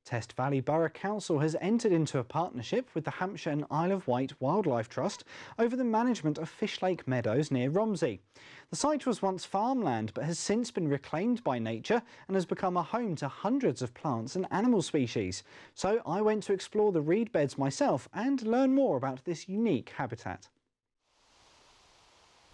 Test Valley Borough Council has entered into a partnership with the Hampshire and Isle of Wight Wildlife Trust over the management of Fishlake Meadows near Romsey. The site was once farmland but has since been reclaimed by nature and has become a home to hundreds of plants and animal species. So I went to explore the reed beds myself and learn more about this unique habitat.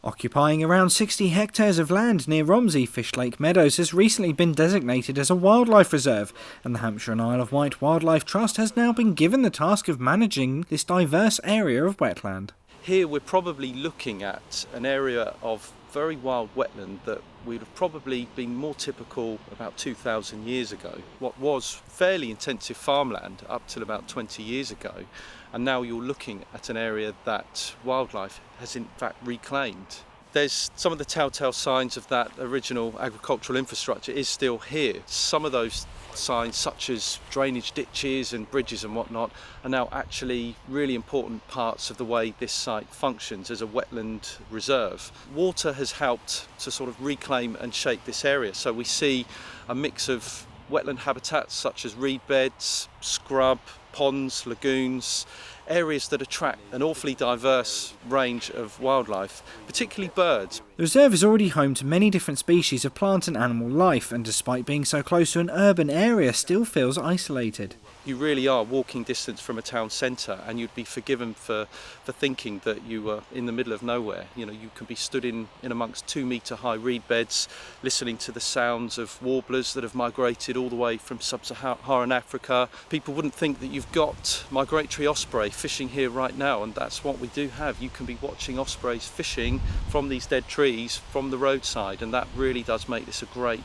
Occupying around 60 hectares of land near Romsey, Fishlake Meadows has recently been designated as a wildlife reserve, and the Hampshire and Isle of Wight Wildlife Trust has now been given the task of managing this diverse area of wetland. Here we're probably looking at an area of very wild wetland that would have probably been more typical about 2,000 years ago. What was fairly intensive farmland up till about 20 years ago, and now you're looking at an area that wildlife has in fact reclaimed. There's some of the telltale signs of that original agricultural infrastructure is still here. Some of those signs, such as drainage ditches and bridges and whatnot, are now actually really important parts of the way this site functions as a wetland reserve. Water has helped to sort of reclaim and shape this area, so we see a mix of wetland habitats such as reed beds, scrub, ponds, lagoons, areas that attract an awfully diverse range of wildlife, particularly birds. The reserve is already home to many different species of plant and animal life, and despite being so close to an urban area, still feels isolated. You really are walking distance from a town centre, and you'd be forgiven for thinking that you were in the middle of nowhere. You know, you can be stood in amongst 2-metre high reed beds, listening to the sounds of warblers that have migrated all the way from sub-Saharan Africa. People wouldn't think that you've got migratory osprey fishing here right now, and that's what we do have. You can be watching ospreys fishing from these dead trees from the roadside, and that really does make this a great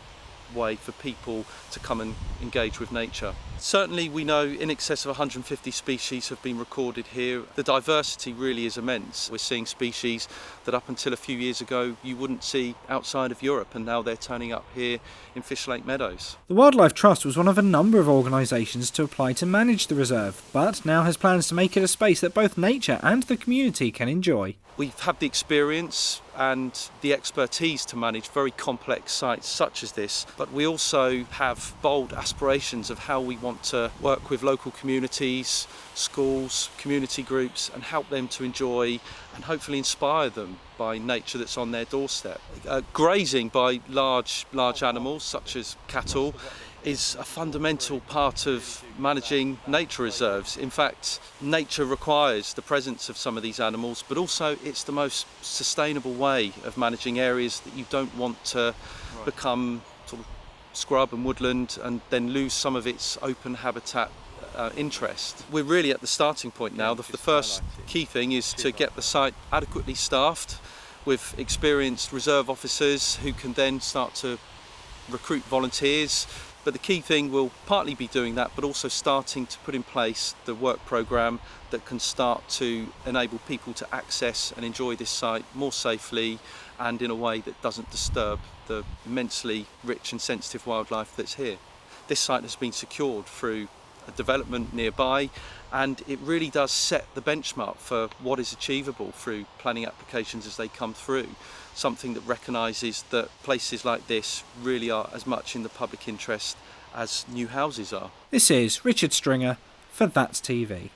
way for people to come and engage with nature. Certainly we know in excess of 150 species have been recorded here. The diversity really is immense. We're seeing species that up until a few years ago you wouldn't see outside of Europe, and now they're turning up here in Fishlake Meadows. The Wildlife Trust was one of a number of organisations to apply to manage the reserve, but now has plans to make it a space that both nature and the community can enjoy. We've had the experience and the expertise to manage very complex sites such as this, but we also have bold aspirations of how we want to work with local communities, schools, community groups, and help them to enjoy and hopefully inspire them by nature that's on their doorstep. Grazing by large animals such as cattle is a fundamental part of managing nature reserves. In fact, nature requires the presence of some of these animals, but also it's the most sustainable way of managing areas that you don't want to become sort of scrub and woodland and then lose some of its open habitat interest. We're really at the starting point now. The first key thing is to get the site adequately staffed with experienced reserve officers who can then start to recruit volunteers. But the key thing will partly be doing that, but also starting to put in place the work programme that can start to enable people to access and enjoy this site more safely and in a way that doesn't disturb the immensely rich and sensitive wildlife that's here. This site has been secured through a development nearby, and it really does set the benchmark for what is achievable through planning applications as they come through. Something that recognises that places like this really are as much in the public interest as new houses are. This is Richard Stringer for That's TV.